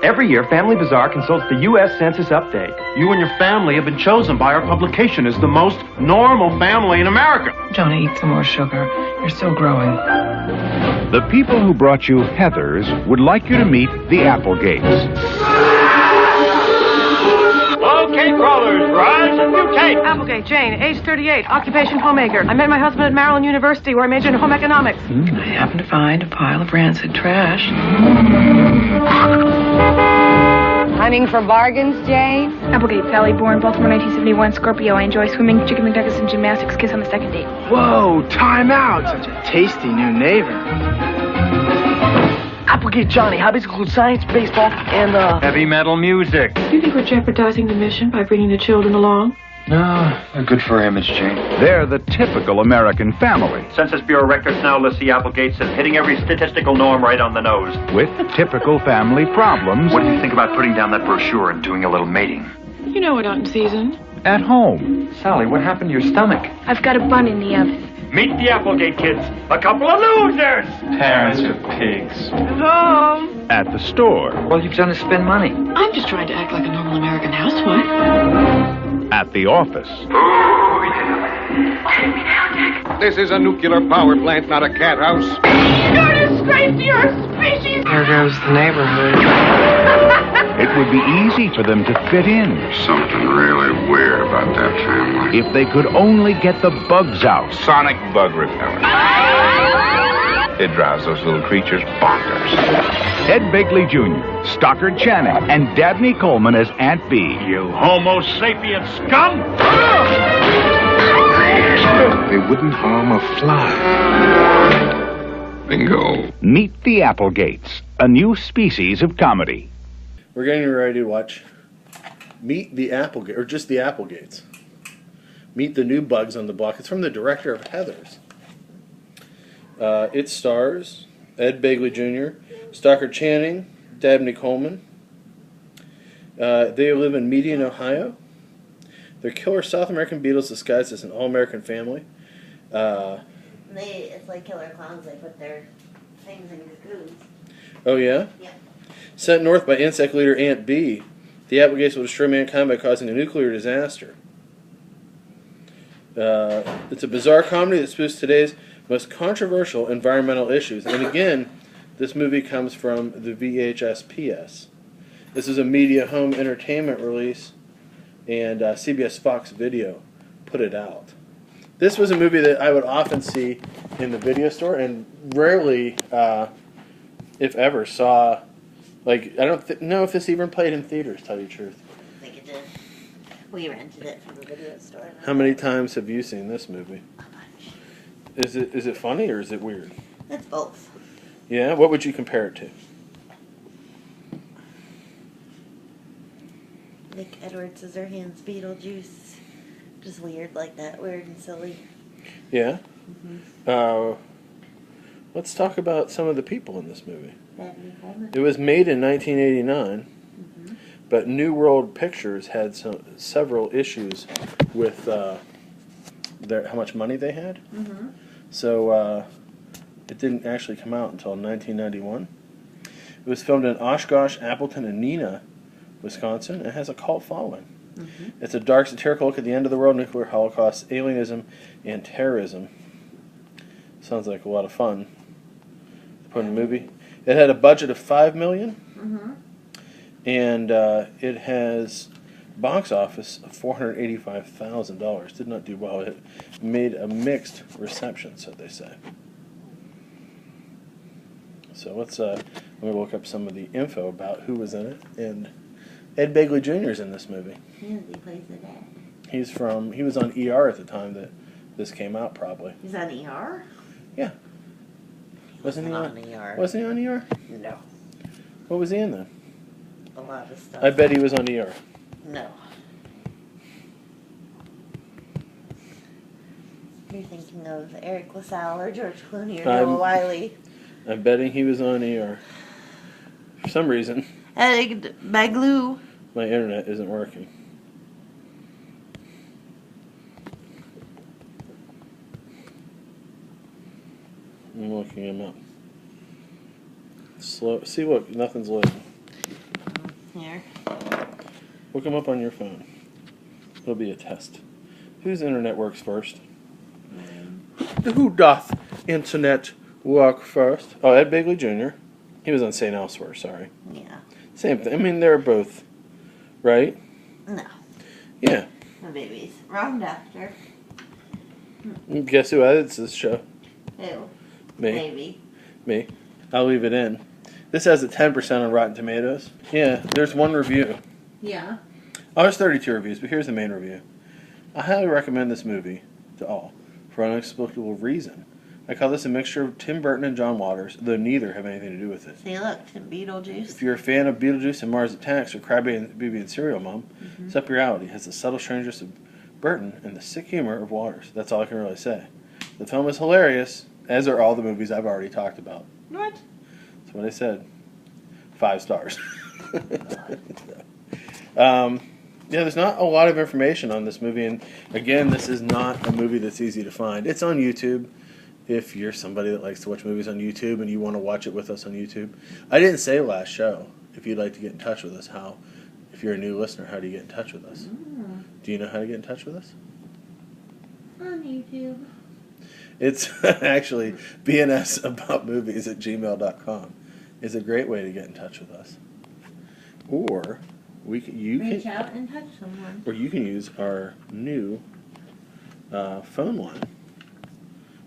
Every year, Family Bazaar consults the U.S. Census Update. You and your family have been chosen by our publication as the most normal family in America. Johnny, eat some more sugar. You're still growing. The people who brought you Heathers would like you to meet the Applegates. Okay, brothers, rise and mutate. Applegate, Jane, age 38, occupation homemaker. I met my husband at Maryland University, where I majored in home economics. I happened to find a pile of rancid trash. Hunting for bargains, Jane? Applegate, Sally, born Baltimore, 1971, Scorpio. I enjoy swimming, chicken McNuggets, and gymnastics. Kiss on the second date. Whoa, time out. Such a tasty new neighbor. Applegate Johnny, hobbies include science, baseball, and, Heavy metal music. Do you think we're jeopardizing the mission by bringing the children along? No, they're good for image, Jane. They're the typical American family, Census Bureau records now list the Applegates as hitting every statistical norm right on the nose. with typical family problems What do you think about putting down that brochure and doing a little mating? You know we're not in season. at home. Sally, what happened to your stomach? I've got a bun in the oven. Meet the Applegate kids, a couple of losers. Parents are pigs. Home. At the store, All you've done is spend money. I'm just trying to act like a normal American housewife. at the office, This is a nuclear power plant, not a cat house. You're a disgrace to your species. There goes the neighborhood. it would be easy for them to fit in Something really weird about that family. if they could only get the bugs out. Sonic bug repellent. It drives those little creatures bonkers. Ed Begley Jr., Stockard Channing, and Dabney Coleman as Aunt Bee. You Homo sapien scum! They wouldn't harm a fly. Bingo. Meet the Applegates, a new species of comedy. We're getting ready to watch Meet the Applegate, or just the Applegates. Meet the new bugs on the block. It's from the director of Heathers. It stars Ed Begley Jr., Stockard Channing, Dabney Coleman. They live in Median, Ohio. They're killer South American beetles disguised as an all-American family. It's like killer clowns. They put their things in cocoons. Oh, yeah? Yeah. Sent north by insect leader Aunt Bee, the Applegates will destroy mankind by causing a nuclear disaster. It's a bizarre comedy that spoofs today's most controversial environmental issues. And again, this movie comes from the VHS PS. This is a media home entertainment release, and CBS Fox Video put it out. This was a movie that I would often see in the video store, and rarely, if ever, saw. Like, I don't know if this even played in theaters, to tell you the truth. I think it did. We rented it from the video store. How many times have you seen this movie? A bunch. Is it funny or is it weird? It's both. Yeah? What would you compare it to? Nick Edward Scissorhands, Beetlejuice. Just weird like that. Weird and silly. Yeah? Let's talk about some of the people in this movie. Dabney Coleman. It was made in 1989, but New World Pictures had several issues with how much money they had. So it didn't actually come out until 1991. It was filmed in Oshkosh, Appleton, and Neenah, Wisconsin. It has a cult following. It's a dark, satirical look at the end of the world, nuclear holocaust, alienism, and terrorism. Sounds like a lot of fun to put in a movie. It had a budget of $5 million, and it has box office of $485,000. Did not do well. It made a mixed reception, so they say. So let's let me look up some of the info about who was in it. And Ed Begley Jr. is in this movie. Yeah, he plays the dad. He was on ER at the time that this came out, probably. He's on ER? Yeah. Wasn't he on ER? Wasn't he on ER? No. What was he in then? A lot of stuff. I bet he was on ER. No. You're thinking of Eric LaSalle or George Clooney or Noah Wiley. I'm betting he was on ER. For some reason. Ed Begley. My internet isn't working. I'm looking him up. Slow. See, look, nothing's loading. Here. Look them up on your phone. It'll be a test. Whose internet works first? Who doth internet work first? Oh, Ed Begley Jr. He was on St. Elsewhere, sorry. Yeah. Same thing. I mean, they're both, right? No. Yeah. The babies. Wrong doctor. Guess who edits this show? Who? Me. Maybe. Me. I'll leave it in. This has a 10% on Rotten Tomatoes. Yeah, there's one review. Yeah. Oh, there's 32 reviews, but here's the main review. I highly recommend this movie to all for an inexplicable reason. I call this a mixture of Tim Burton and John Waters, though neither have anything to do with it. See, look, Tim Beetlejuice. If you're a fan of Beetlejuice and Mars Attacks or Crybaby and Serial Mom, it's up your alley. It has the subtle strangeness of Burton and the sick humor of Waters. That's all I can really say. The film is hilarious, as are all the movies I've already talked about. What? That's what I said. 5 stars. Yeah, there's not a lot of information on this movie, and again, this is not a movie that's easy to find. It's on YouTube. If you're somebody that likes to watch movies on YouTube and you want to watch it with us on YouTube. I didn't say last show, if you'd like to get in touch with us, how, if you're a new listener, how do you get in touch with us? Do you know how to get in touch with us? On YouTube. It's actually bnsaboutmovies@gmail.com is a great way to get in touch with us. Or Reach out and touch someone. Or you can use our new phone line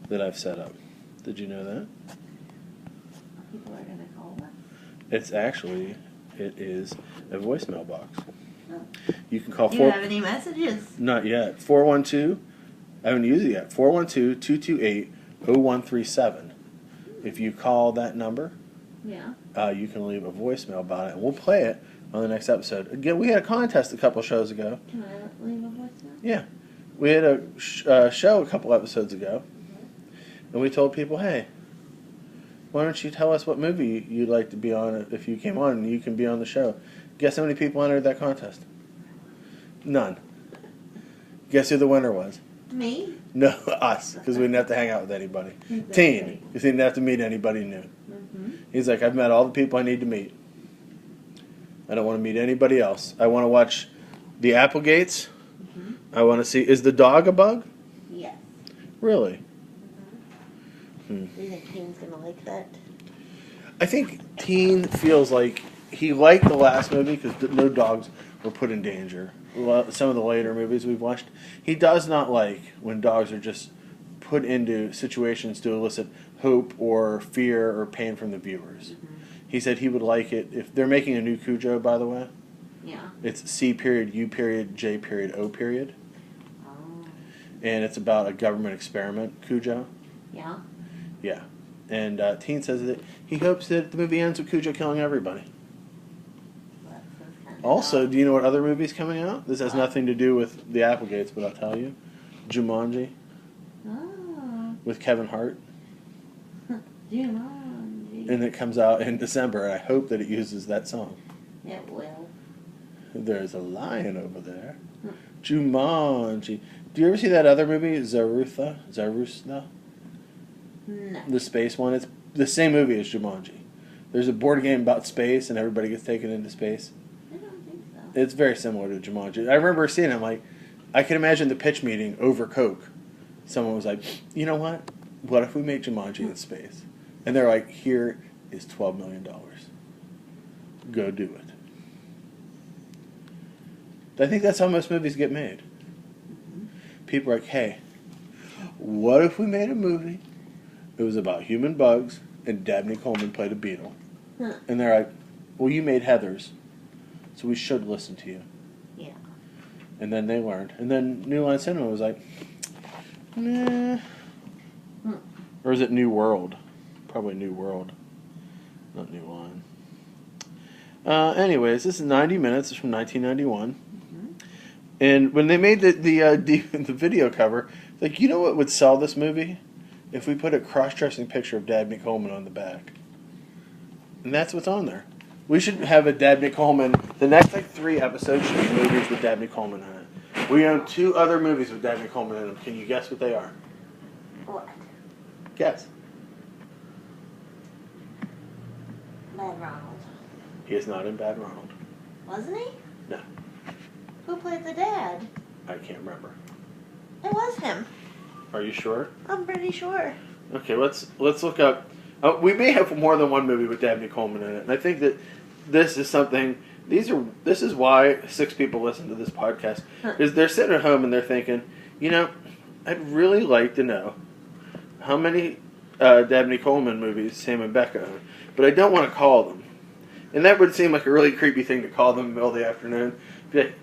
that I've set up. Did you know that? People are going to call us. It is a voicemail box. Oh. You can call. Do you have any messages? Not yet. 412. I haven't used it yet. 412-228-0137. If you call that number, yeah, you can leave a voicemail about it, and we'll play it on the next episode. Again, we had a contest a couple shows ago. Can I leave a voicemail? Yeah. We had a show a couple episodes ago, and we told people, hey, why don't you tell us what movie you'd like to be on if you came on and you can be on the show. Guess how many people entered that contest? None. Guess who the winner was? Me? No, us, because we didn't have to hang out with anybody. Exactly. Teen, because he didn't have to meet anybody new. He's like, I've met all the people I need to meet. I don't want to meet anybody else. I want to watch the Applegates. I want to see, is the dog a bug? Yes. Really? Do you think Teen's going to like that? I think Teen feels like he liked the last movie because no dogs were put in danger. Some of the later movies we've watched, he does not like when dogs are just put into situations to elicit hope or fear or pain from the viewers. He said he would like it if they're making a new Cujo, by the way. Yeah. It's C period, U period, J period, O period. Oh. And it's about a government experiment, Cujo. Yeah. Yeah. And Teen says that he hopes that the movie ends with Cujo killing everybody. Also, do you know what other movie's coming out? This has nothing to do with the Applegates, but I'll tell you. Jumanji. Oh. With Kevin Hart. Jumanji. And it comes out in December, and I hope that it uses that song. It will. There's a lion over there. Jumanji. Do you ever see that other movie, Zarutha? No. The space one? It's the same movie as Jumanji. There's a board game about space, and everybody gets taken into space. I don't think so. It's very similar to Jumanji. I remember seeing it, I'm like, I can imagine the pitch meeting over Coke. Someone was like, you know what? What if we make Jumanji in space? And they're like, here is $12 million. Go do it. I think that's how most movies get made. People are like, hey, what if we made a movie? It was about human bugs, and Dabney Coleman played a beetle. And they're like, well, you made Heathers, so we should listen to you. Yeah. And then they learned. And then New Line Cinema was like, nah. Or is it New World? Probably New World, not New Line. Anyways, this is 90 minutes. It's from 1991. And when they made the video cover, like, you know what would sell this movie? If we put a cross-dressing picture of Dabney Coleman on the back. And that's what's on there. We should have a Dabney Coleman. The next 3 episodes should be movies with Dabney Coleman in it. We own 2 other movies with Dabney Coleman in them. Can you guess what they are? What? Guess. Bad Ronald. He is not in Bad Ronald. Wasn't he? No. Who played the dad? I can't remember. It was him. Are you sure? I'm pretty sure. Okay, let's look up. We may have more than one movie with Dabney Coleman in it, and I think that this is something. This is why 6 people listen to this podcast, because they're sitting at home and they're thinking, I'd really like to know how many Dabney Coleman movies Sam and Becca own, but I don't want to call them, and that would seem like a really creepy thing to call them in the middle of the afternoon. Be like,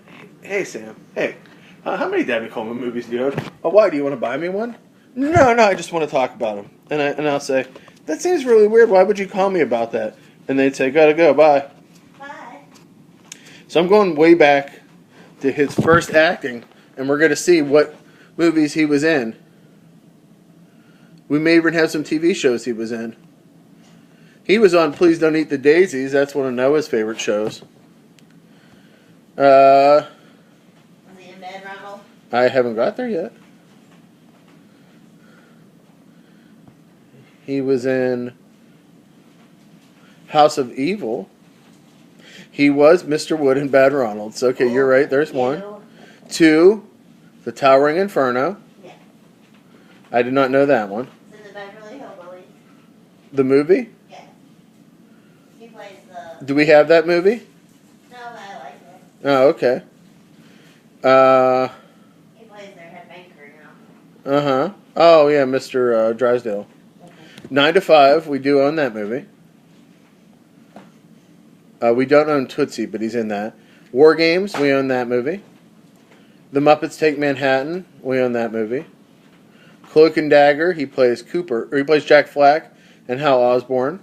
hey Sam, hey, how many Dabney Coleman movies do you own? Oh, why do you want to buy me one? No, I just want to talk about them. And I'll say, that seems really weird. Why would you call me about that? And they'd say, gotta go, bye. Bye. So I'm going way back to his first acting, and we're going to see what movies he was in. We may even have some TV shows he was in. He was on Please Don't Eat the Daisies. That's one of Noah's favorite shows. Was he in bed, Ronald? I haven't got there yet. He was in House of Evil. He was Mr. Wood in Bad Ronalds. Okay, you're right. There's 1. 2, The Towering Inferno. Yeah. I did not know that one. It's in the Beverly Hillbillies. The movie? Yeah. He plays the... Do we have that movie? No, but I like it. Oh, okay. He plays their head banker now. Uh-huh. Oh, yeah, Mr. Drysdale. 9 to 5, we do own that movie. We don't own Tootsie, but he's in that. War Games, we own that movie. The Muppets Take Manhattan, we own that movie. Cloak and Dagger, he plays Jack Flack and Hal Osborne.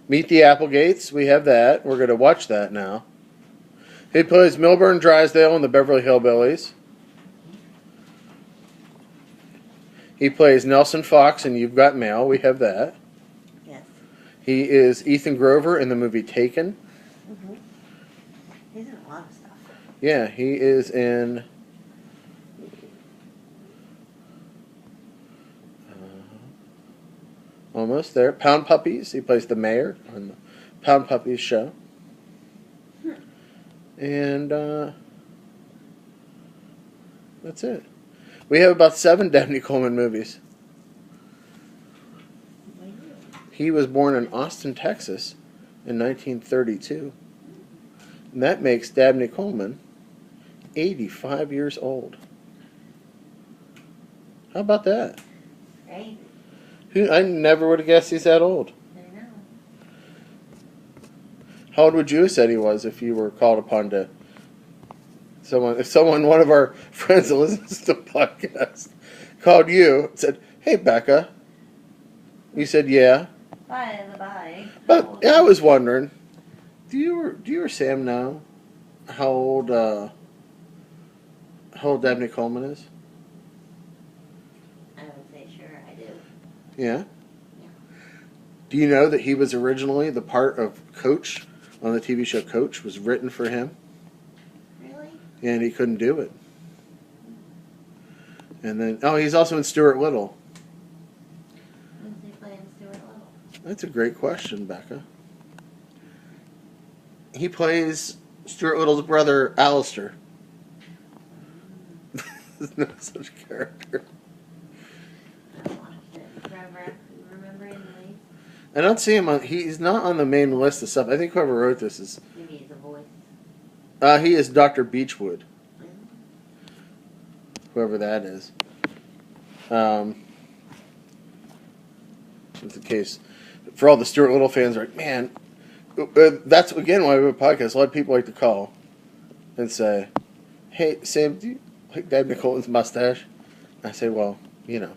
Meet the Applegates, we have that. We're going to watch that now. He plays Milburn Drysdale in the Beverly Hillbillies. He plays Nelson Fox in You've Got Mail. We have that. Yes. He is Ethan Grover in the movie Taken. Mm-hmm. He's in a lot of stuff. Yeah, he is in... almost there. Pound Puppies. He plays the mayor on the Pound Puppies show. And that's it. We have about 7 Dabney Coleman movies. He was born in Austin, Texas in 1932. And that makes Dabney Coleman 85 years old. How about that? Right. I never would have guessed he's that old. I know. How old would you have said he was if you were called upon to... one of our friends that listens to the podcast called you and said, hey, Becca. You said, yeah. Bye. But yeah, I was wondering, do you or Sam know how old Dabney Coleman is? I would say sure, I do. Yeah? Do you know that he was originally the part of Coach on the TV show Coach was written for him? Really? And he couldn't do it. And then, he's also in Stuart Little. Who's he playing Stuart Little? That's a great question, Becca. He plays Stuart Little's brother, Alistair. There's no such character. I watched it forever. Remembering the name? I don't see him on... He's not on the main list of stuff. I think whoever wrote this is... Maybe he's a voice. He is Dr. Beechwood. Whoever that is. It's the case. For all the Stuart Little fans, are like, man, that's again why we have a podcast. A lot of people like to call and say, hey, Sam, do you like Dabney Coleman's mustache? I say, well, you know.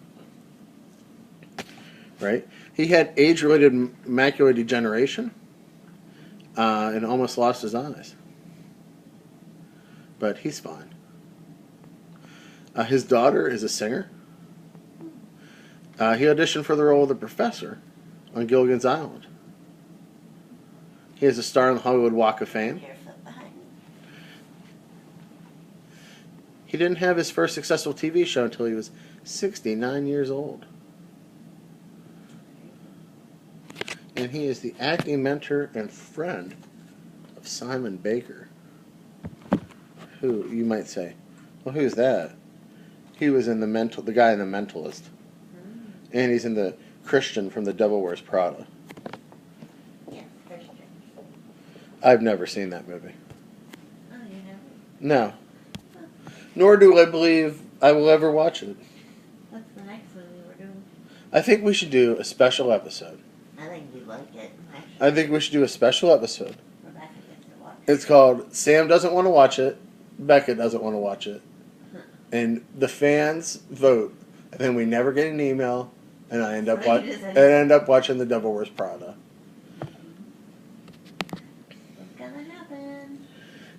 Right? He had age-related macular degeneration and almost lost his eyes. But he's fine. His daughter is a singer. He auditioned for the role of the professor on Gilligan's Island. He is a star on the Hollywood Walk of Fame. He didn't have his first successful TV show until he was 69 years old. And he is the acting mentor and friend of Simon Baker. Who, you might say, well, who's that? He was in the guy in The Mentalist. And he's in the Christian from The Devil Wears Prada. Yes, Christian. I've never seen that movie. Oh, you know? No. Nor do I believe I will ever watch it. What's the next movie we're doing? I think we should do a special episode. I think you'd like it, actually. I think we should do a special episode. Rebecca gets to watch it. It's called Sam Doesn't Want to Watch It, Becca Doesn't Want to Watch It. And the fans vote, and then we never get an email, and I end up watching The Devil Wears Prada. What's gonna happen?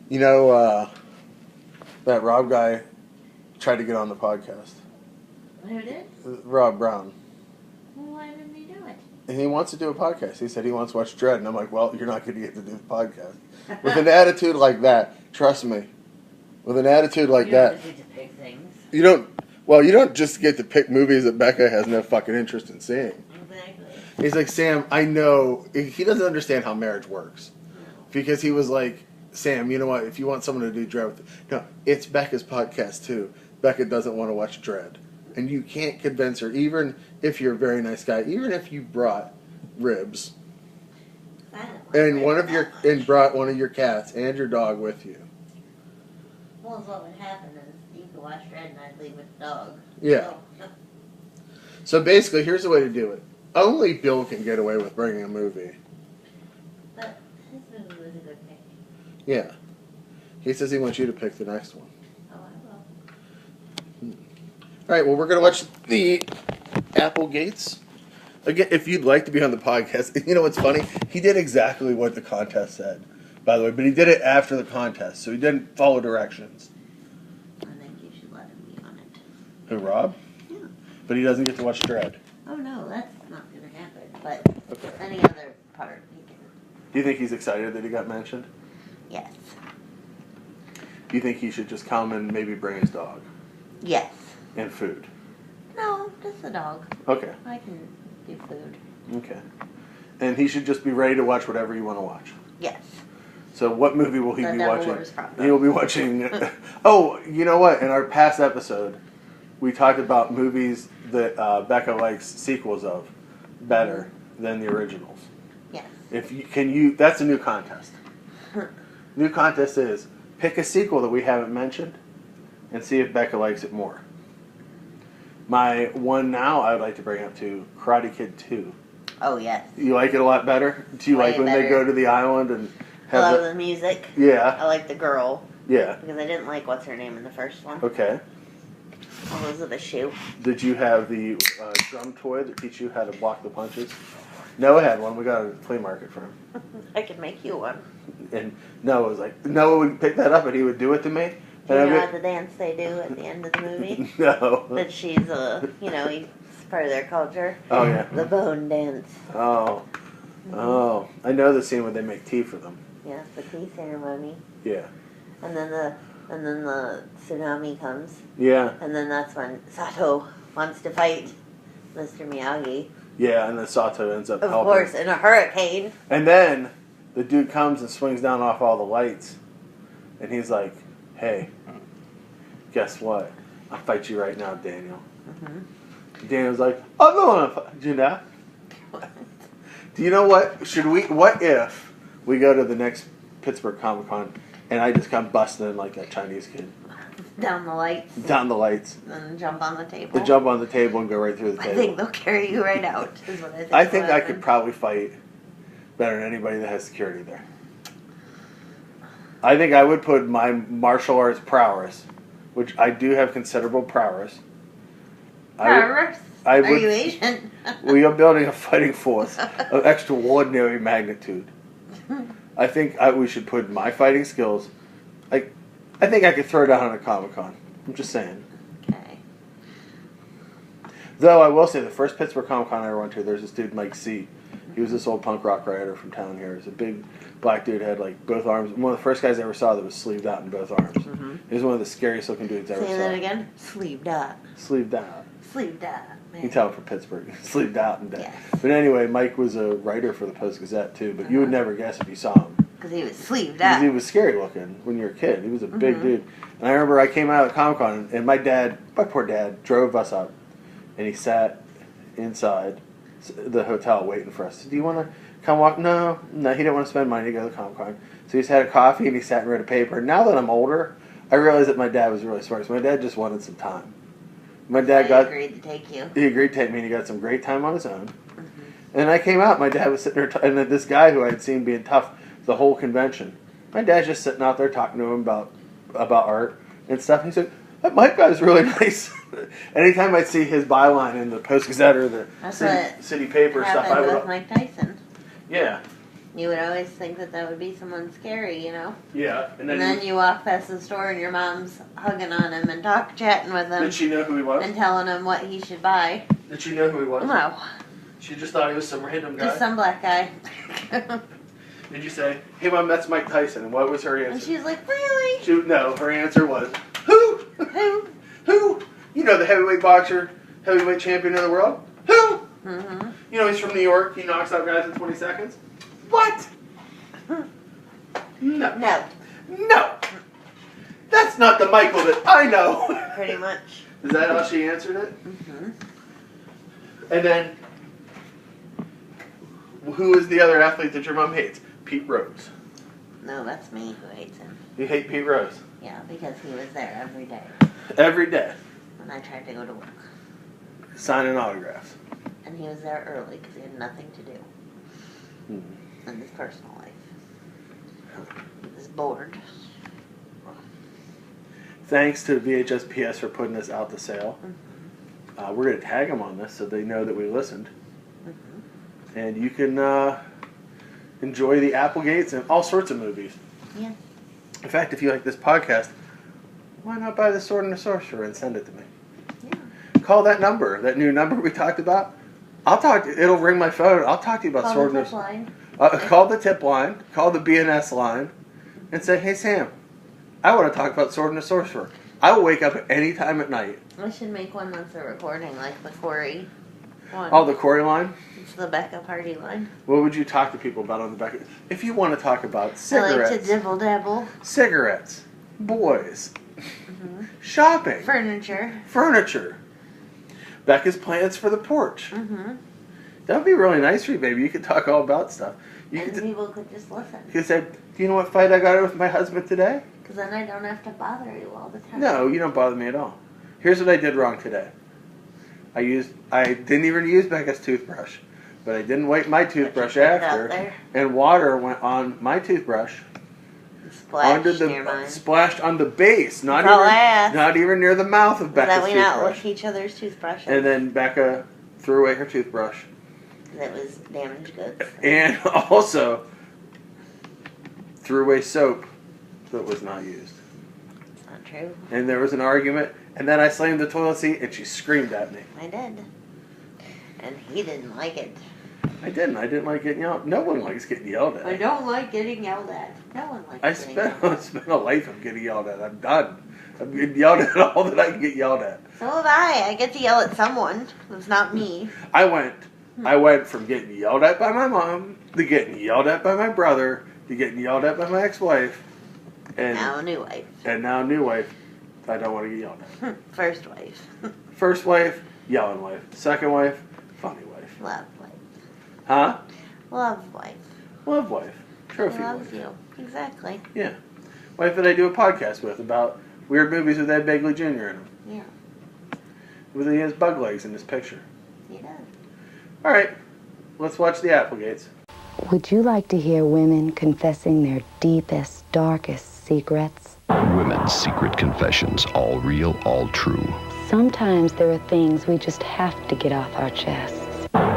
You know, that Rob guy tried to get on the podcast. Who did? Rob Brown. Well, why didn't he do it? And he wants to do a podcast. He said he wants to watch Dredd, and I'm like, well, you're not going to get to do the podcast. With an attitude like that, trust me, with an attitude like that, You don't get to pick things. you don't just get to pick movies that Becca has no fucking interest in seeing. Exactly. He's like, Sam, I know. He doesn't understand how marriage works. Because he was like, Sam, you know what? If you want someone to do Dredd, no, it's Becca's podcast too. Becca doesn't want to watch Dredd. And you can't convince her, even if you're a very nice guy, even if you brought ribs and brought one of your cats and your dog with you. Well, what would happen is you could watch Dredd and I'd leave with the dog. Yeah. So basically, here's the way to do it. Only Bill can get away with bringing a movie. But his movie was a good pick. Yeah. He says he wants you to pick the next one. Oh, I will. All right, well, we're going to watch the Applegates. Again, if you'd like to be on the podcast, you know what's funny? He did exactly what the contest said, by the way, but he did it after the contest, so he didn't follow directions. I think you should let him be on it. Who, Rob? Yeah. But he doesn't get to watch Dredd. Oh, no, that's not going to happen. But any other part, he can. Do you think he's excited that he got mentioned? Yes. Do you think he should just come and maybe bring his dog? Yes. And food? No, just the dog. Okay. I can do food. Okay. And he should just be ready to watch whatever you want to watch. Yes. So what movie will he The be Devil watching? Wears Prada. He will be watching... Oh, you know what? In our past episode, we talked about movies that Becca likes sequels of better than the originals. Yes. That's a new contest. New contest is pick a sequel that we haven't mentioned and see if Becca likes it more. My one now I would like to bring up to Karate Kid 2. Oh, yes. You like it a lot better? Do you like when they go to the island and have I love the music. Yeah. I like the girl. Yeah. Because I didn't like what's her name in the first one. Okay. Elizabeth Shue. Did you have the drum toy that teach you how to block the punches? Noah had one. We got it at the flea market for him. I could make you one. And Noah was like, Noah would pick that up and he would do it to me. Do you know the dance they do at the end of the movie? No. That she's it's part of their culture. Oh, yeah. The bone dance. Oh. Oh. I know the scene where they make tea for them. Yes, the tea ceremony. Yeah. And then the tsunami comes. Yeah. And then that's when Sato wants to fight Mr. Miyagi. Yeah, and then Sato ends up helping. Of course, in a hurricane. And then the dude comes and swings down off all the lights. And he's like, hey, guess what? I'll fight you right now, Daniel. Mm-hmm. Daniel's like, I'm going to fight you now. Do you know what? What if we go to the next Pittsburgh Comic-Con and I just come busting in like that Chinese kid? Down the lights. Down the lights. And jump on the table. To jump on the table and go right through the table. I think they'll carry you right out, is what I think. I think I could probably fight better than anybody that has security there. I think I would put my martial arts prowess, which I do have considerable prowess. Prowess? Are you Asian? We are building a fighting force of extraordinary magnitude. I think we should put my fighting skills. I think I could throw down on a Comic-Con. I'm just saying. Okay. Though I will say, the first Pittsburgh Comic-Con I ever went to, there's this dude, Mike C. He was this old punk rock writer from town here. He's a big black dude, had like both arms. One of the first guys I ever saw that was sleeved out in both arms. Mm-hmm. He was one of the scariest looking dudes I ever saw. Say that again? Sleeved out. Sleeved out. Sleeved out. You can tell from Pittsburgh. Sleeped out and dead. Yes. But anyway, Mike was a writer for the Post-Gazette, too. But you would never guess if you saw him. Because he was sleeved up. Because he was scary looking when you were a kid. He was a big dude. And I remember I came out of Comic-Con, and my poor dad, drove us up. And he sat inside the hotel waiting for us. Do you want to come walk? No, he didn't want to spend money to go to Comic-Con. So he just had a coffee, and he sat and read a paper. And now that I'm older, I realize that my dad was really smart. So my dad just wanted some time. My dad agreed to take you. He agreed to take me, and he got some great time on his own. And I came out. My dad was sitting there, and then this guy who I had seen being tough the whole convention. My dad's just sitting out there talking to him about art and stuff. He said, "That Mike guy's really nice." Anytime I'd see his byline in the Post-Gazette or the city paper stuff, I would. With Mike Tyson. Yeah. You would always think that would be someone scary, you know? Yeah. And then you walk past the store and your mom's hugging on him and chatting with him. Did she know who he was? And telling him what he should buy. Did she know who he was? No. She just thought he was some random guy? Just some black guy. Did you say, "Hey, Mom, that's Mike Tyson"? And what was her answer? And she was like, "Really?" No, her answer was, "Who? Who? Who? You know, the heavyweight champion of the world? Who? Mm-hmm. You know, he's from New York. He knocks out guys in 20 seconds. What? No. No. No. That's not the Michael that I know." Pretty much. Is that how she answered it? Mm-hmm. And then, who is the other athlete that your mom hates? Pete Rose. No, that's me who hates him. You hate Pete Rose? Yeah, because he was there every day. Every day? When I tried to go to work. Signing autographs. And he was there early because he had nothing to do. In his personal life. He was bored. Thanks to VHSPS for putting this out to sale. We're going to tag them on this so they know that we listened. And you can enjoy the Applegates and all sorts of movies. Yeah. In fact, if you like this podcast, why not buy The Sword and the Sorcerer and send it to me? Yeah. Call that number, that new number we talked about. It'll ring my phone. I'll talk to you about Sword and the Sorcerer. Call the tip line, call the BNS line, and say, "Hey, Sam, I want to talk about Sword and the Sorcerer." I will wake up at any time at night. I should make one that's a recording, like the Corey one. Oh, the Corey line? It's the Becca party line. What would you talk to people about on the Becca? If you want to talk about cigarettes. I like to dibble-dabble. Cigarettes. Boys. Shopping. Furniture. Becca's plans for the porch. That would be really nice for you, baby. You could talk all about stuff. People could just listen. You could say, "Do you know what fight I got with my husband today?" Because then I don't have to bother you all the time. No, you don't bother me at all. Here's what I did wrong today. I didn't even use Becca's toothbrush, but I didn't wipe my toothbrush after, and water went on my toothbrush. Splashed on the base, not even near the mouth of Becca's toothbrush. That we not lick each other's toothbrushes. And then Becca threw away her toothbrush. That was damaged goods. And also threw away soap that was not used. It's not true. And there was an argument, and then I slammed the toilet seat, and she screamed at me. I did. And he didn't like it. I didn't. I didn't like getting yelled. No one likes getting yelled at. I don't like getting yelled at. No one likes getting yelled at. I spent a life of getting yelled at. I'm done. I'm getting yelled at all that I can get yelled at. So have I. I get to yell at someone. It's not me. I went from getting yelled at by my mom to getting yelled at by my brother to getting yelled at by my ex-wife. And now a new wife. And now a new wife. I don't want to get yelled at. First wife. First wife, yelling wife. Second wife, funny wife. Love wife. Huh? Love wife. Love wife. Trophy wife. Loves you. Exactly. Yeah. Wife that I do a podcast with about weird movies with Ed Begley Jr. in them. Yeah. He has bug legs in this picture. He does. All right. Let's watch the Applegates. Would you like to hear women confessing their deepest, darkest secrets? Women's secret confessions, all real, all true. Sometimes there are things we just have to get off our chests.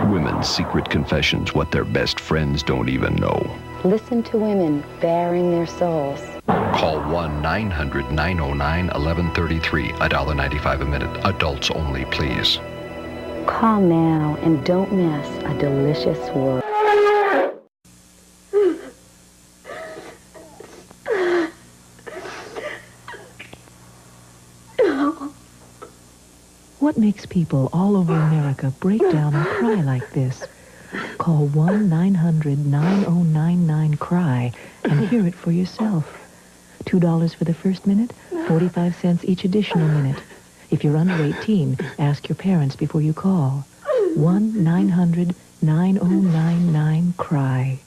Women's secret confessions, what their best friends don't even know. Listen to women baring their souls. Call 1-900-909-1133, $1.95 a minute. Adults only, please. Call now and don't miss a delicious world. What makes people all over America break down and cry like this? Call 1-900-9099-CRY and hear it for yourself. $2 for the first minute, 45 cents each additional minute. If you're under 18, ask your parents before you call. 1-900-9099-CRY.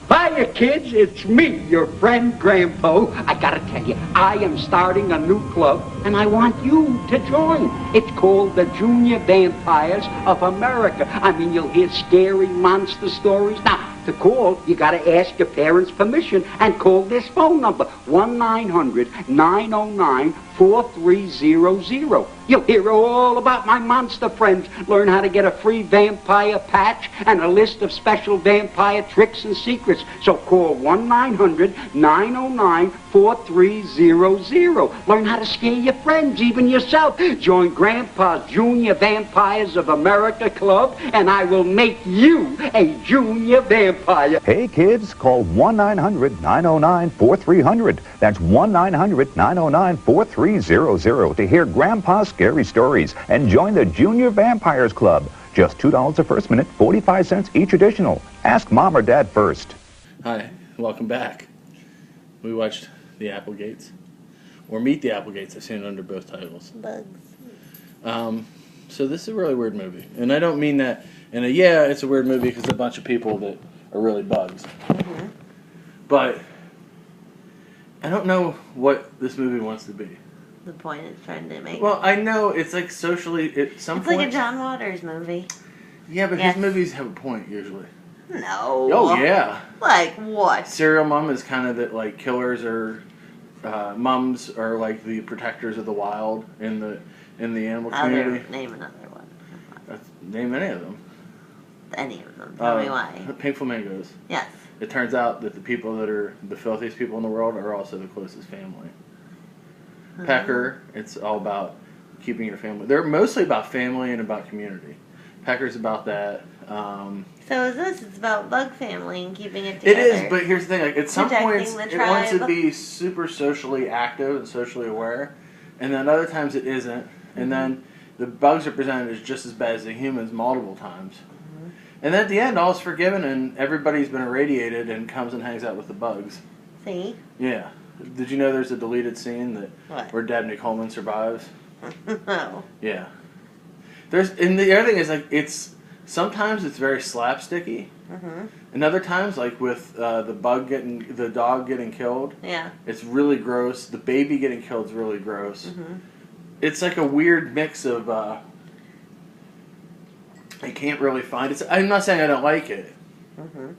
Hiya, kids. It's me, your friend Grandpa. I gotta tell you, I am starting a new club, and I want you to join. It's called the Junior Vampires of America. I mean, you'll hear scary monster stories. Now, to call, you gotta ask your parents' permission and call this phone number, 1-900-909-4300. You'll hear all about my monster friends, learn how to get a free vampire patch, and a list of special vampire tricks and secrets. So call 1-900-909-4300. Learn how to scare your friends, even yourself. Join Grandpa's Junior Vampires of America Club, and I will make you a junior vampire. Hey kids, call 1-900-909-4300. That's 1-900-909-4300 to hear Grandpa's scary stories and join the Junior Vampires Club. Just $2 the first minute, 45 cents each additional. Ask Mom or Dad first. Hi, welcome back. We watched The Applegates, or Meet the Applegates. I've seen it under both titles. Bugs. So this is a really weird movie, and I don't mean that in a it's a weird movie because a bunch of people that are really bugs. Mm-hmm. But I don't know what this movie wants to be. The point it's trying to make. Well, I know it's like socially at some It's point. like a John Waters movie. Yeah, but Yes. his movies have a point usually. No. Oh yeah. Like what? Serial Mom is kind of that like killers are, mums are like the protectors of the wild in the animal community. Name another one. Name any of them. Any of them. Tell me why. Pink Flamingos. Yes. It turns out that the people that are the filthiest people in the world are also the closest family. Mm-hmm. Pecker, it's all about keeping your family. They're mostly about family and about community. Pecker's about that. So is this? It's about bug family and keeping it together. It is, but here's the thing. Like, at some Protecting points, the it wants to tribe. be super socially active and socially aware, and then other times it isn't. And then the bugs are presented as just as bad as the humans multiple times. And then at the end, all is forgiven, and everybody's been irradiated and comes and hangs out with the bugs. See? Yeah. Did you know there's a deleted scene where Dabney Coleman survives? No. Yeah. And the other thing is it's sometimes it's very slapsticky. Mm-hmm. And other times, like with the dog getting killed. Yeah. It's really gross. The baby getting killed is really gross. Mm-hmm. It's like a weird mix of. I can't really find it. I'm not saying I don't like it. Mm-hmm.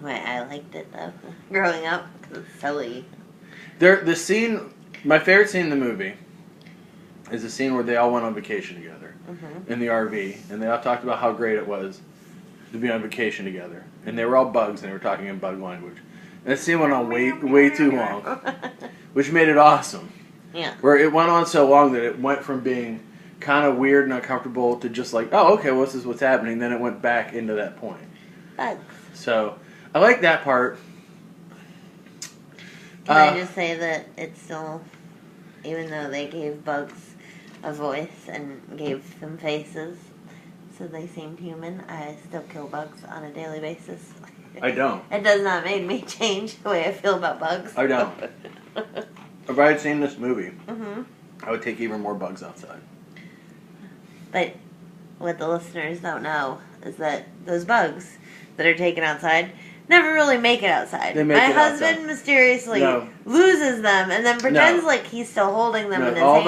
I liked it though. Growing up, because it's silly. The scene, my favorite scene in the movie, is the scene where they all went on vacation together in the RV, and they all talked about how great it was to be on vacation together, and they were all bugs, and they were talking in bug language. And that scene went on way too long, which made it awesome. Yeah. Where it went on so long that it went from being kind of weird and uncomfortable to just like, oh, okay, well, this is what's happening. Then it went back into that point. Bugs. So I like that part. Can I just say that it's still, even though they gave bugs a voice and gave them faces, so they seemed human, I still kill bugs on a daily basis. I don't. It does not make me change the way I feel about bugs. I don't. If I had seen this movie, Mm-hmm. I would take even more bugs outside. But what the listeners don't know is that those bugs that are taken outside never really make it outside. They make My it husband outside. mysteriously loses them and then pretends like he's still holding them in his hand.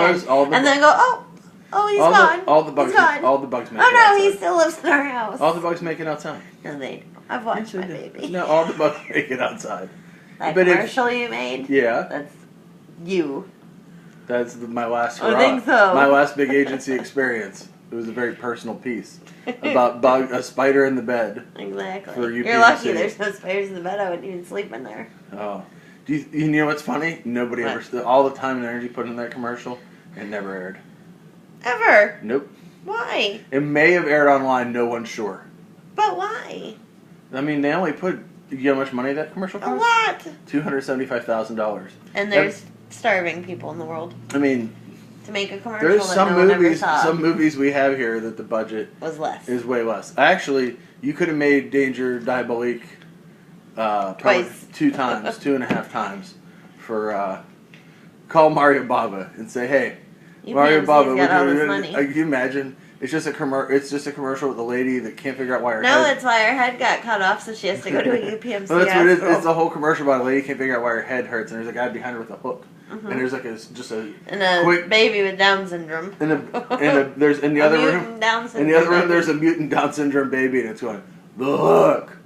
And then go, he's gone. All the bugs. He's gone. All the bugs make Oh it no, outside. he still lives in our house. All the bugs make it outside. No, they don't. I've watched my baby. No, all the bugs make it outside. That But if- commercial you made? Yeah. That's you. That's my last. I think so. My last big agency experience. It was a very personal piece about a spider in the bed. Exactly. For You're lucky there's no spiders in the bed. I wouldn't even sleep in there. Oh. You know what's funny? Nobody ever stood. All the time and energy put in that commercial, it never aired. Ever? Nope. Why? It may have aired online, no one's sure. But why? I mean, they only put, you know how much money that commercial cost? A lot. $275,000. And there's starving people in the world. I mean, to make a commercial There's that some no one ever movies, saw. some movies we have here that the budget was less. Is way less. Actually, you could have made Danger Diabolique probably Twice. 2 times, 2.5 times for call Mario Bava and say, hey, Mario Bava, got all this money. Can you imagine? It's just a commercial with a lady that can't figure out why her No, head. it's why her head got cut off, so she has to go to a UPMC. Well, that's what it is. hospital. It's a whole commercial about a lady can't figure out why her head hurts, and there's a guy behind her with a hook, Mhm. and there's like And a quick baby with Down syndrome. there's in the A other mutant room. Down In the syndrome other room, baby. there's a mutant Down syndrome baby, and it's going the hook.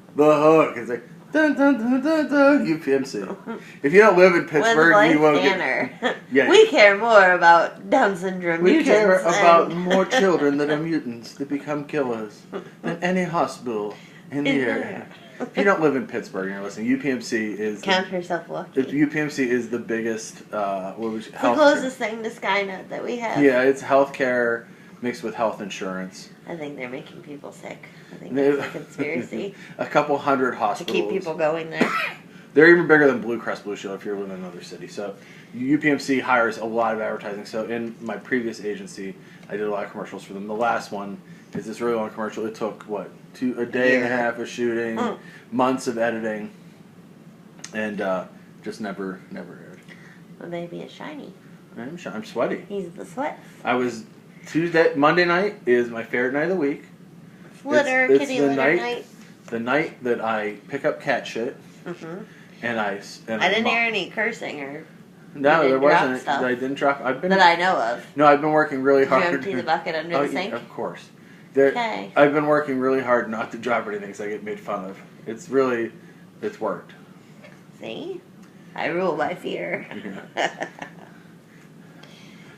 It's like dun dun dun dun dun. UPMC. If you don't live in Pittsburgh, you won't Banner. get. Yeah. We care more about Down syndrome We mutants care about and- more children that are mutants that become killers than any hospital in the In area. If you don't live in Pittsburgh and you're listening, UPMC is Count yourself lucky. UPMC is the biggest It's the closest thing to Skynet that we have. Yeah, it's healthcare mixed with health insurance. I think they're making people sick. I think They- it's a conspiracy A couple hundred to hospitals. keep people going there. They're even bigger than Blue Cross Blue Shield if you're living in another city. So UPMC hires a lot of advertising. So in my previous agency, I did a lot of commercials for them. The last one is this really long commercial. It took, a day and a half of shooting, months of editing, and just never aired. The baby is shiny. I'm sweaty. He's the sweat. I was Monday night is my favorite night of the week. Kitty the litter night. The night that I pick up cat shit. Mm-hmm. And I didn't hear any cursing or. No, you there didn't drop wasn't. stuff I didn't drop. that I know of. No, I've been working really Did you hard. empty the bucket under the sink? Of course. Okay. I've been working really hard not to drop anything because I get made fun of. It's worked. See? I rule by fear.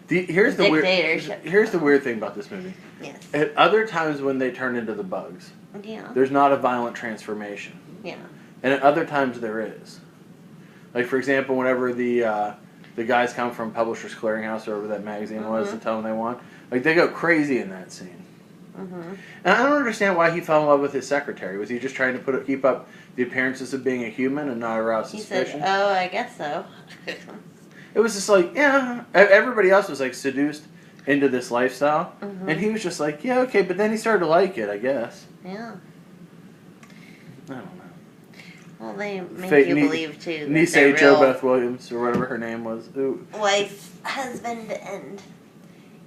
Here's the Dictatorship. weird thing about this movie. Yes. At other times when they turn into the bugs, Yeah. there's not a violent transformation. Yeah. And at other times there is. Like, for example, whenever the guys come from Publishers Clearinghouse or whatever that magazine was to tell them they want, like, they go crazy in that scene. Mm-hmm. And I don't understand why he fell in love with his secretary. Was he just trying to keep up the appearances of being a human and not arouse He suspicion? said, "Oh, I guess so." It was just like, yeah. Everybody else was like seduced into this lifestyle, and he was just like, yeah, okay. But then he started to like it, I guess. Yeah. I don't know. Well, they make you believe too that Nisei they're Jo real Beth Williams or whatever her name was. Ooh. wife, husband, and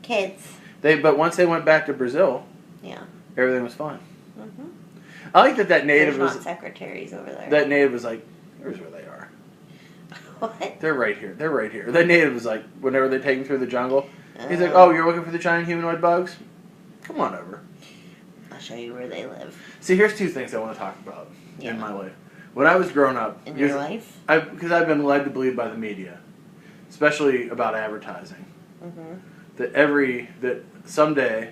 kids. But once they went back to Brazil, Yeah. everything was fine. Mm-hmm. I like that native There's was not secretaries over there. that native was like, here's where they are. What? They're right here. They're right here. That native was like, whenever they take him through the jungle, he's like, Oh. oh, you're looking for the giant humanoid bugs? Come on over. I'll show you where they live. See, here's 2 things I want to talk about in my life. When I was growing up, In your life? because I've been led to believe by the media, especially about advertising, Mm-hmm. that someday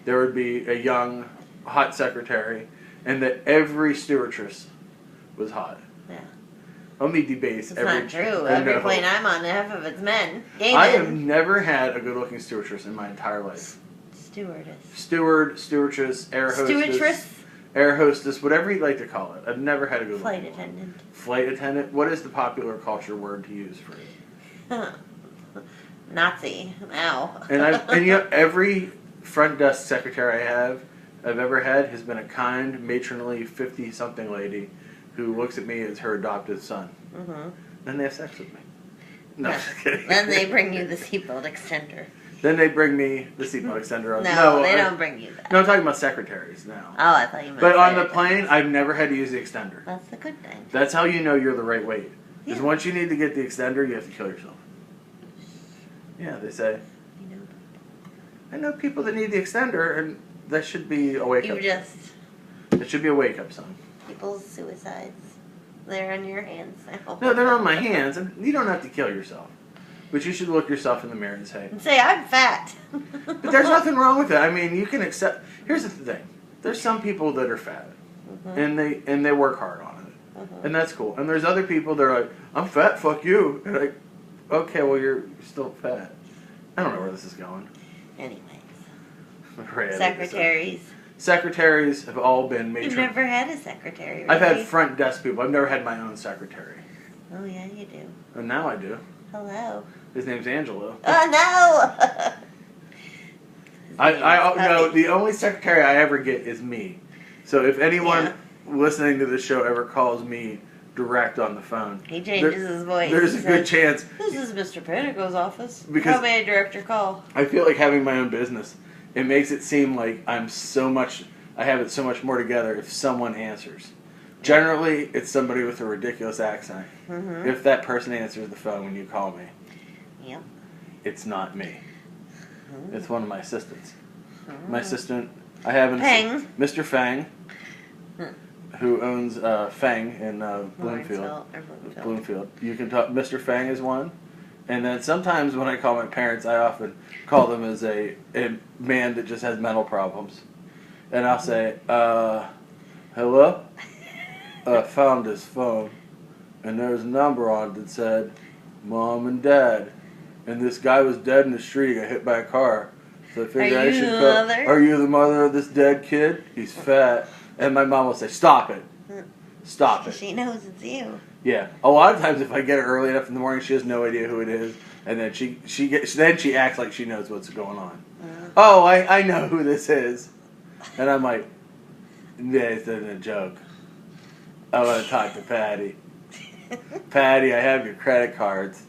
there would be a young, hot secretary, and that every stewardess was hot. Yeah. Let me debase It's every. not true. I Every know. plane I'm on, half of it's men. Gay I have men. never had a good-looking stewardess in my entire life. Stewardess. Stewardess, air hostess. Air hostess, whatever you'd like to call it. I've never had a good Flight attendant. Flight attendant? What is the popular culture word to use for it? Nazi. Ow. And you know, every front desk secretary I've ever had has been a kind, matronly 50-something lady who looks at me as her adopted son. Mm-hmm. Then they have sex with me. No, I'm just kidding. Then they bring you the seatbelt extender. Then they bring me the seatbelt extender. No, they don't bring you that. No, I'm talking about secretaries now. Oh, I thought you meant. But on flight the plane, I've never had to use the extender. That's the good thing. That's how you know you're the right weight. Because Yeah. once you need to get the extender, you have to kill yourself. Yeah, they say. I know people that need the extender, and that should be a wake up. It should be a wake up sign. People's suicides. They're on your hands now. No, they're on my hands, and you don't have to kill yourself. But you should look yourself in the mirror and say, And say, I'm fat. but there's nothing wrong with it. I mean, you can accept. Here's the thing: there's some people that are fat, and they work hard on it, and that's cool. And there's other people that are like, I'm fat, fuck you. And like, okay, well you're still fat. I don't know where this is going. Anyways. Right, Secretaries. Secretaries have all been You've matron. never had a secretary, really? I've had front desk people. I've never had my own secretary. Oh, yeah, you do. And now I do. Hello. His name's Angelo. Oh, no! I no, the only secretary I ever get is me. So if anyone listening to this show ever calls me direct on the phone, he changes his voice. There's a good chance. This is Mr. Panico's office. Because how may I direct your call? I feel like having my own business, it makes it seem like I have it so much more together if someone answers. Generally, it's somebody with a ridiculous accent. Mm-hmm. If that person answers the phone when you call me, yep, it's not me. Mm-hmm. It's one of my assistants. Mm-hmm. My assistant, I have Mr. Fang, who owns Fang in Bloomfield. Bloomfield. You can talk. Mr. Fang is one, and then sometimes when I call my parents, I often call them as a man that just has mental problems, and I'll say, "Hello, I found this phone, and there's a number on it that said, Mom and Dad, and this guy was dead in the street. He got hit by a car, so I figured I should call. Are you the mother of this dead kid? He's fat." And my mom will say, "Stop it. Stop it." She knows it's you. Yeah. A lot of times if I get it early enough in the morning, she has no idea who it is. And then she acts like she knows what's going on. Oh, I know who this is. And I'm like, this isn't a joke. I want to talk to Patty. Patty, I have your credit cards.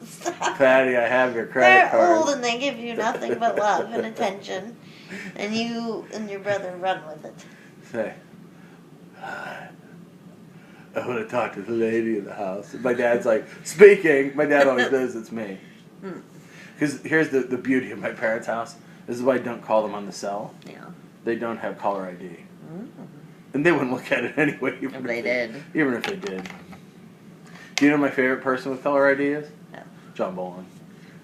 Stop. Patty, I have your credit cards. They're old and they give you nothing but love and attention. And you and your brother run with it. Say, I want to talk to the lady in the house. And my dad's like, speaking. My dad always knows it's me. Because here's the beauty of my parents' house. This is why I don't call them on the cell. Yeah. They don't have caller ID. And they wouldn't look at it anyway. Even if they did. Even if they did. Do you know my favorite person with caller ID is? No. John Boland.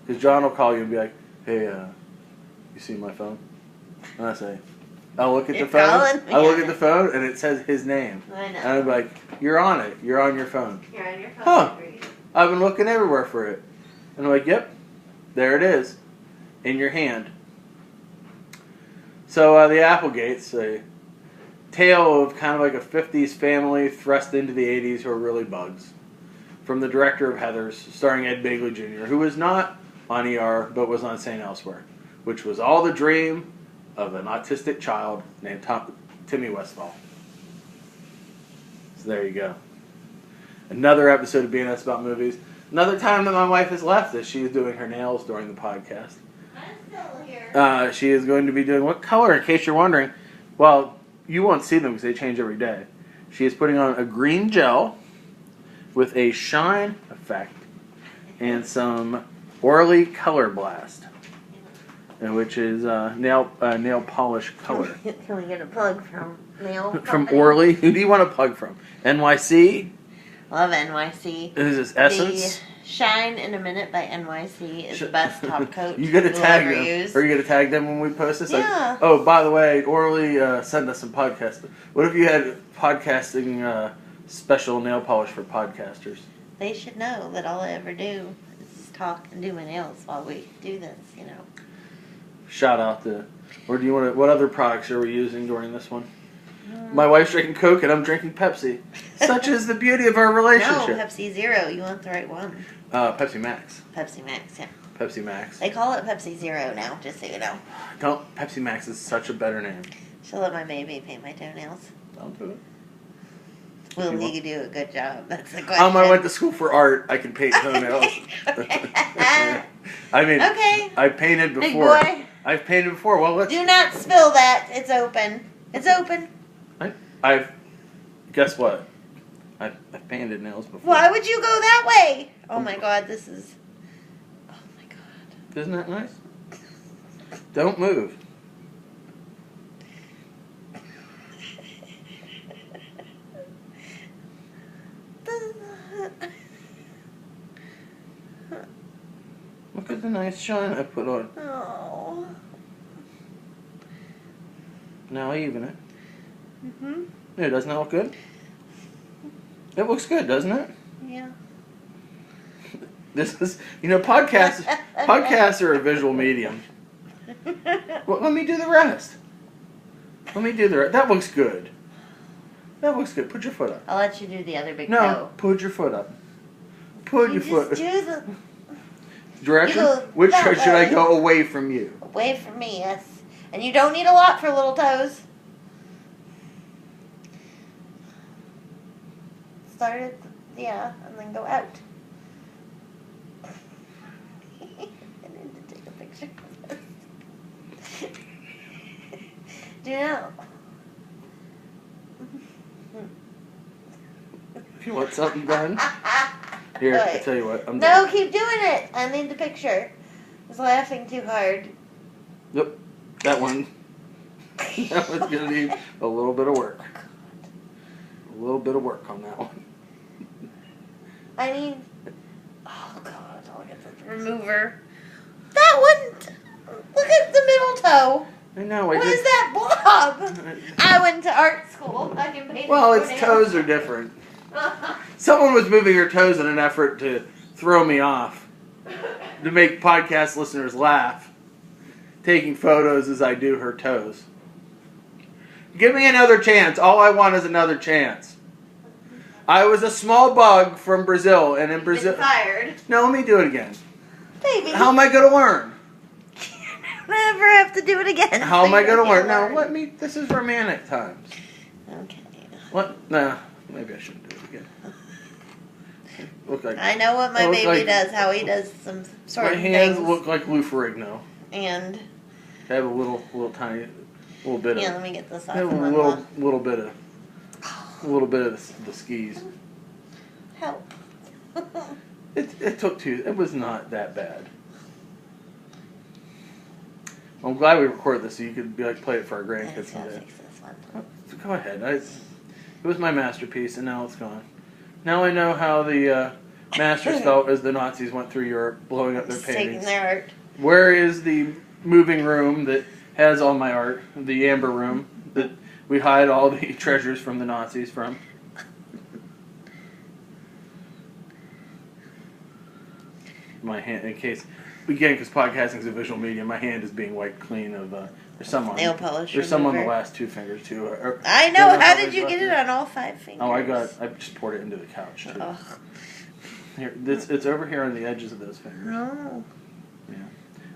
Because John will call you and be like, hey, you see my phone? And I say, I'll look at the phone. I look at the phone and it says his name. I know. And I'm like, you're on it. You're on your phone. You're on your phone. Huh. I've been looking everywhere for it. And I'm like, yep. There it is. In your hand. So the Applegates, a tale of kind of like a 50s family thrust into the 80s who are really bugs. From the director of Heathers, starring Ed Begley Jr., who was not on ER, but was on St. Elsewhere, which was all the dream of an autistic child named Timmy Westfall. So there you go. Another episode of BNS About Movies. Another time that my wife has left as she is doing her nails during the podcast. I'm still here. She is going to be doing what color, in case you're wondering? Well, you won't see them because they change every day. She is putting on a green gel with a shine effect and some Orly Color Blast, which is nail polish color. Can we get a plug from nail From company? Orly? Who do you want a plug from? NYC? Love NYC. Is this Essence? The Shine in a Minute by NYC is the best top coat You gotta we'll tag ever them. use. Are you gonna tag them when we post this? Yeah. Like, oh, by the way, Orly send us some podcasts. What if you had podcasting special nail polish for podcasters? They should know that all I ever do is talk and do my nails while we do this, you know. Shout out to, or do you want to? What other products are we using during this one? My wife's drinking Coke and I'm drinking Pepsi. Such is the beauty of our relationship. No, Pepsi Zero. You want the right one. Pepsi Max. Pepsi Max, yeah. Pepsi Max. They call it Pepsi Zero now, just so you know. Pepsi Max is such a better name. She'll let my baby paint my toenails. Don't do it. Will he do a good job? That's the question. I went to school for art. I can paint toenails. I mean, okay. I've painted before. Big boy. I've painted before. Well, let's. Do not spill that. It's open. It's open. Guess what? I've painted nails before. Why would you go that way? Oh my God, this is. Oh my God. Isn't that nice? Don't move. Look at the nice shine I put on. Oh. Now I even it. Mhm. Yeah, doesn't that look good? It looks good, doesn't it? Yeah. This is, podcasts are a visual medium. Well, let me do the rest. That looks good. That looks good. Put your foot up. I'll let you do the other big No, toe. put your foot up. Put your foot. Just do the. Direction? You go Which that should I way. go away from you? Away from me, yes. And you don't need a lot for little toes. Start at, and then go out. I need to take a picture of this. Do you know? If you want something done, here, Wait. I tell you what, I'm No, done. keep doing it. I need the picture. I was laughing too hard. Yep, that one. That one's gonna need a little bit of work. A little bit of work on that one. I need. Oh God! Look at the remover. That one. Look at the middle toe. I know. What is that blob? I went to art school. I can paint. Well, its toes are different. Someone was moving her toes in an effort to throw me off, to make podcast listeners laugh, taking photos as I do her toes. Give me another chance. All I want is another chance. I was a small bug from Brazil, and in Brazil. Been fired. No, let me do it again. Baby. How am I going to learn? Never have to do it again. How am I going to learn? Learn. No, let me. This is romantic times. Okay. What? No, maybe I shouldn't do it again. Look like I know what my baby does. How he does some sort my of hands things. look like Lou Ferrigno. And I have a little tiny, little bit of. yeah, let me get this off. I have a little bit of the skis. Help. It took two. It was not that bad. Well, I'm glad we recorded this so you could play it for our grandkids someday. Fix this one. Go ahead. It was my masterpiece, and now it's gone. Now I know how the masters felt as the Nazis went through Europe, blowing up their paintings. Taking their art. Where is the moving room that has all my art? The amber room that we hide all the treasures from the Nazis from. My hand, in case, again, because podcasting is a visual medium, my hand is being wiped clean of. There's some on. Nail polish. There's some on the remover. last two fingers too. I know. How did you get it on all 5 fingers? Oh, I just poured it into the couch too. Ugh. Here, it's over here on the edges of those fingers. No. Yeah,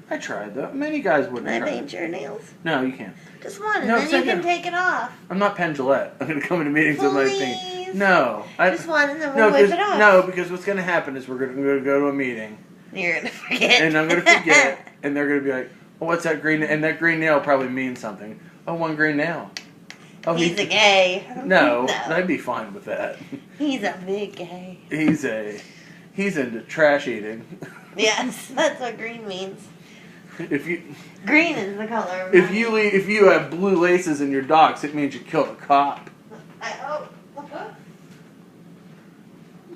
I tried though. Many guys wouldn't. Can I try paint it. your nails? No, you can't. Just one, and No, then you second. can take it off. I'm not Penn Jillette. I'm going to come into meetings with my thing. Please. No. Just one, and then we'll wipe it off. No, because what's going to happen is we're going to go to a meeting. You're going to forget. And I'm going to forget. And they're going to be like, oh, what's that green? And that green nail probably means something. Oh, one green nail. Oh, He's a gay. No, No. I'd be fine with that. He's a big gay. He's into trash eating. Yes, that's what green means. If you Green is the color of if money. you have blue laces in your docs, it means you killed a cop. I hope.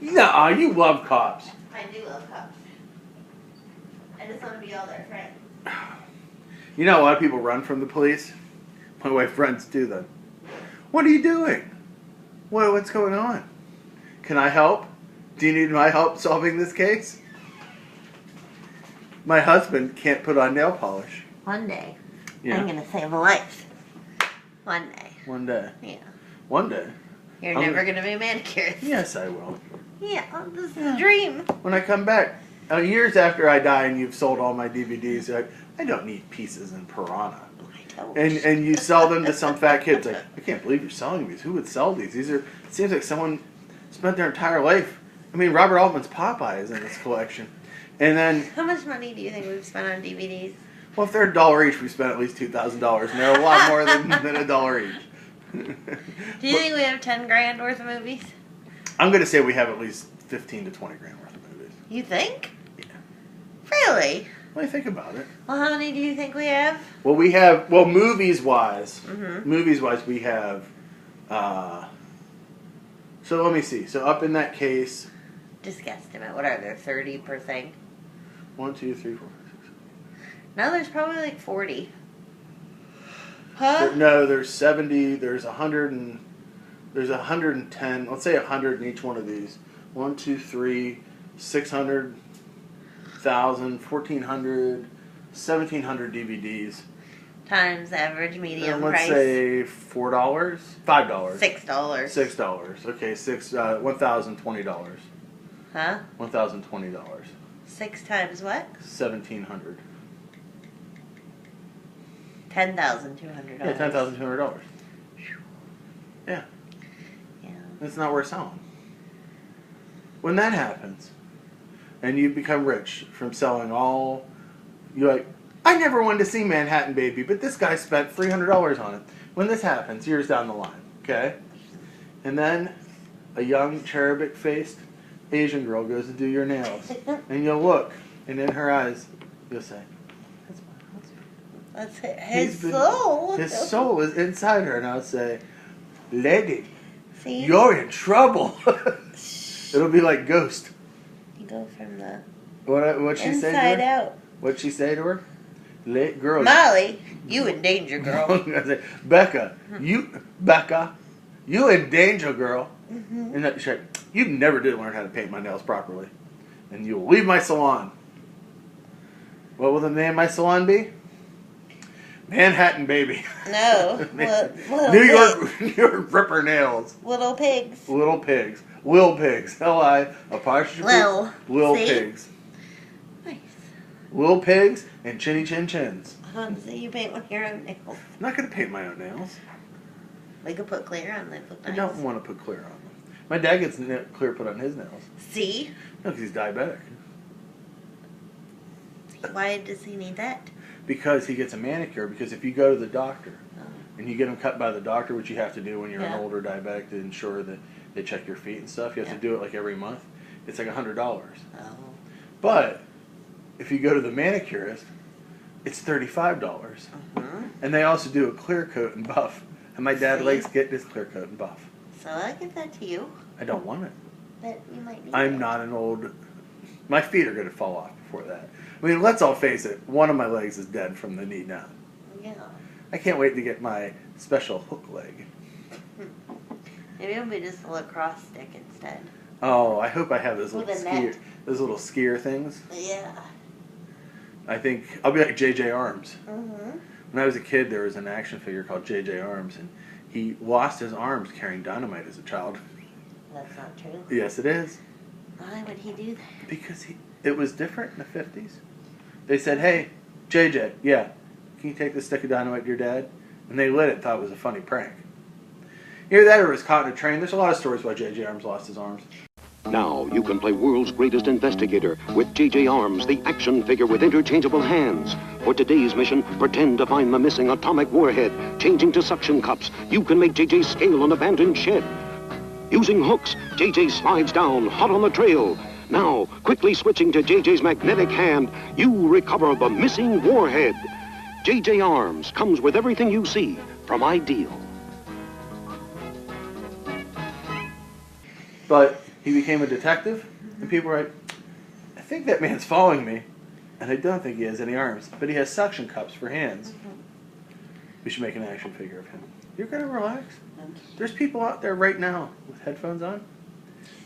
No, you love cops. I do love cops. I just want to be all their friends. You know, a lot of people run from the police. My wife runs to them. What are you doing? What's going on? Can I help? Do you need my help solving this case? My husband can't put on nail polish. One day, Yeah. I'm going to save a life. One day. One day. Yeah. One day. You're never going to be a manicurist. Yes, I will. Yeah, this is a dream. When I come back, years after I die and you've sold all my DVDs, you're like, I don't need pieces in Piranha. And you sell them to some fat kid. It's like, I can't believe you're selling these. Who would sell these? It seems like someone spent their entire life. I mean, Robert Altman's Popeye is in this collection. And then, How much money do you think we've spent on DVDs? well, if they're $1 each, we spent at least $2,000, and they're a lot more than $1 each. Do you think we have 10 grand worth of movies? I'm going to say we have at least 15 to 20 grand worth of movies. You think? Yeah. Really? Well, think about it. Well, how many do you think we have? Well, movies-wise, we have, so let me see. So up in that case, Just guesstimate. What are there, 30 per thing? 1, 2, 3, 4, 5, 6. No, there's probably like 40. Huh? No, there's 70, there's 100 and there's 110, let's say 100 in each one of these. 1, 2, 3, 600, 1,000, 1,400, 1,700 DVDs. Times average medium let's price. say $4, $5. $6. $6. Okay, $1,020. Huh? $1,020. 6 times what? 1,700. $10,200. Yeah, $10,200. Yeah. Yeah. It's not worth selling. When that happens, and you become rich from selling all, you're like, I never wanted to see Manhattan Baby, but this guy spent $300 on it. When this happens, years down the line, okay? And then a young cherubic-faced Asian girl goes to do your nails, and you'll look, and in her eyes, you'll say, That's his soul. His soul is inside her, and I'll say, lady, See? you're in trouble. It'll be like Ghost. You go from the What'd she say to her? inside out. What'd she say to her? Girl, Molly, you in danger, girl. I say, Becca, you in danger, girl. Mm-hmm. And she's like, you never did learn how to paint my nails properly, and you'll leave my salon. What will the name of my salon be? Manhattan Baby. No. New York Ripper Nails. Little pigs. Little Pigs. Lil Pigs. L-I-apostrophe. Lil See? Pigs. Nice. Lil Pigs and Chinny Chin Chins. So you paint one of your own nails. I'm not going to paint my own nails. They could put clear on them. I don't want to put clear on them. My dad gets clear put on his nails. See? No, because he's diabetic. Why does he need that? Because he gets a manicure. Because if you go to the doctor and you get them cut by the doctor, which you have to do when you're an older diabetic to ensure that they check your feet and stuff, you have to do it like every month. It's like $100. Oh. But if you go to the manicurist, it's $35. And they also do a clear coat and buff. And my dad likes getting his clear coat and buff. So I'll give that to you. I don't want it. But you might need I'm not an old... My feet are going to fall off before that. I mean, let's all face it. One of my legs is dead from the knee down. Yeah. I can't wait to get my special hook leg. Maybe it'll be just a lacrosse stick instead. Oh, I hope I have those With little a net. skier things. Yeah. I think I'll be like J.J. Arms. Mm-hmm. When I was a kid, there was an action figure called J.J. Arms, and he lost his arms carrying dynamite as a child. That's not true. Yes, it is. Why would he do that? Because it was different in the 50s. They said, hey, JJ, yeah, can you take this stick of dynamite to your dad? And they lit it and thought it was a funny prank. Either that or it was caught in a train. There's a lot of stories why J.J. Arms lost his arms. Now you can play world's greatest investigator with J.J. Arms, the action figure with interchangeable hands. For today's mission, pretend to find the missing atomic warhead. Changing to suction cups, you can make J.J. scale an abandoned shed. Using hooks, J.J. slides down, hot on the trail. Now, quickly switching to J.J.'s magnetic hand, you recover the missing warhead. J.J. Arms comes with everything you see from Ideal. But he became a detective, and people were like, I think that man's following me, and I don't think he has any arms, but he has suction cups for hands. We should make an action figure of him. You're going to relax. There's people out there right now with headphones on.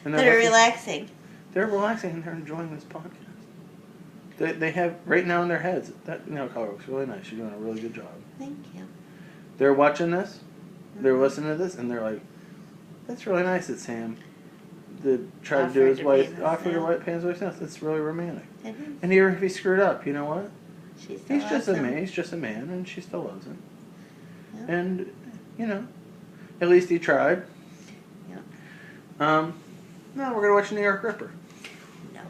And They're relaxing. They're relaxing and they're enjoying this podcast. They have right now in their heads, that nail color looks really nice. You're doing a really good job. Thank you. They're watching this, they're listening to this, and they're like, that's really nice that Sam tried to do his wife, offered her white pants with nails. That's really romantic. And even if he screwed up, you know what? He's just a man. He's just a man, and she still loves him. Yeah. And you know, at least he tried. Yeah. Now we're gonna watch New York Ripper. No.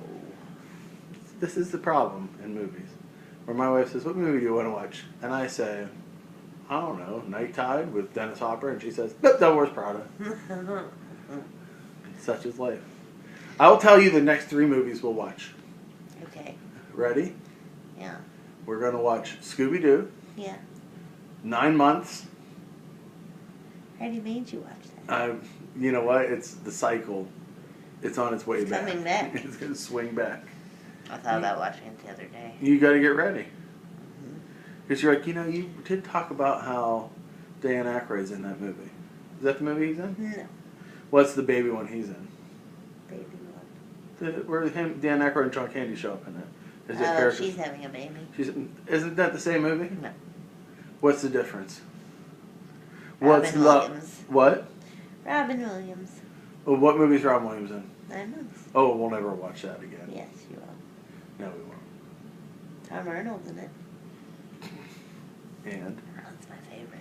This is the problem in movies, where my wife says, "What movie do you want to watch?" And I say, "I don't know, Night Tide with Dennis Hopper," and she says, "Nope, Devil Wears Prada." Such is life. I will tell you the next 3 movies we'll watch. Okay. Ready? Yeah. We're going to watch Scooby-Doo. Yeah. 9 Months. I already made you watch that. You know what? It's the cycle. It's on its way back. Coming back. It's going to swing back. I thought about watching it the other day. You got to get ready. Because you're like, you know, you did talk about how Dan Aykroyd's in that movie. Is that the movie he's in? No. What's the baby one he's in? Baby one. Where Dan Aykroyd and John Candy show up in it. Oh, she's having a baby. Isn't that the same movie? No. What's the difference? Robin Williams. What? Robin Williams. Well, what movie's Robin Williams in? 9 Months. Oh, we'll never watch that again. Yes, you will. No, we won't. Tom Arnold's in it. And? That's my favorite.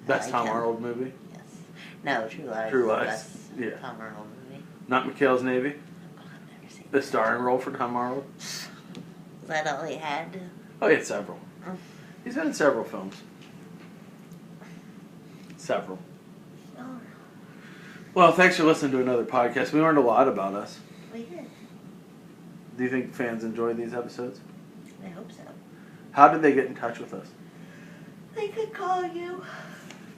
Best like Tom him. Arnold movie? Yes. No, True Lies. True is the Lies. best Yeah. Tom Arnold movie. Not McHale's Navy? Oh, I've never seen The starring role for Tom Arnold? Is that all he had? Oh, he had several. Oh. He's been in several films. Several. Oh. Well, thanks for listening to another podcast. We learned a lot about us. We did. Do you think fans enjoy these episodes? I hope so. How did they get in touch with us? They could call you.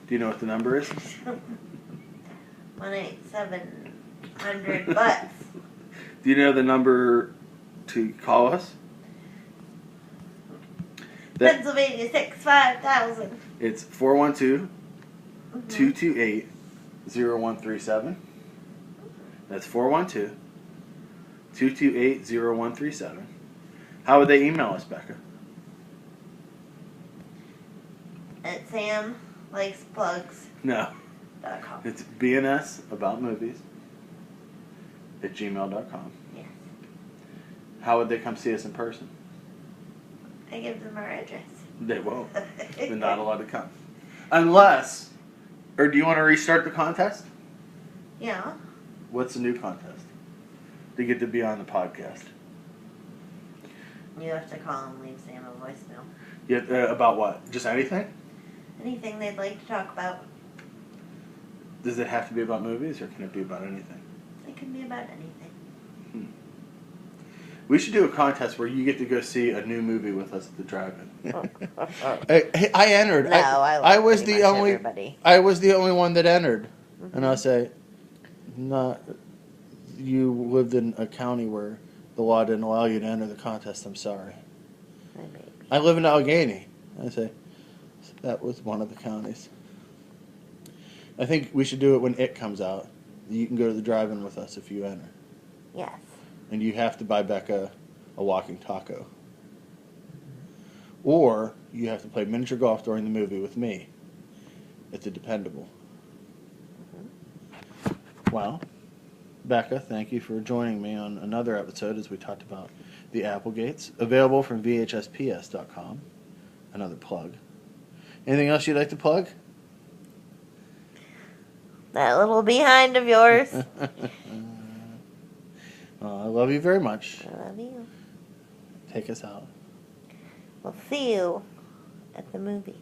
Do you know what the number is? 1-800-BUTTS. Do you know the number to call us? Pennsylvania 65000. It's 412-228-0137. That's 412-228-0137. How would they email us, Becca? At Sam Likes Plugs. No. .com. It's BNS About Movies at gmail.com. Yes. How would they come see us in person? I give them our address. They won't. They're not allowed to come. Unless, or do you want to restart the contest? Yeah. What's the new contest? To get to be on the podcast. You have to call and leave Sam a voicemail. Yeah, about what? Just anything? Anything they'd like to talk about. Does it have to be about movies, or can it be about anything? It can be about anything. We should do a contest where you get to go see a new movie with us at the drive-in. I entered. No, I was pretty the much only. everybody. I was the only one that entered, and I'll say, not. You lived in a county where the law didn't allow you to enter the contest. I'm sorry. I live in Allegheny. I say, that was one of the counties. I think we should do it when it comes out. You can go to the drive-in with us if you enter. Yes. And you have to buy Becca a walking taco. Or you have to play miniature golf during the movie with me. It's a dependable. Well, Becca, thank you for joining me on another episode as we talked about the Applegates. Available from VHSPS.com. Another plug. Anything else you'd like to plug? That little behind of yours. I love you very much. I love you. Take us out. We'll see you at the movie.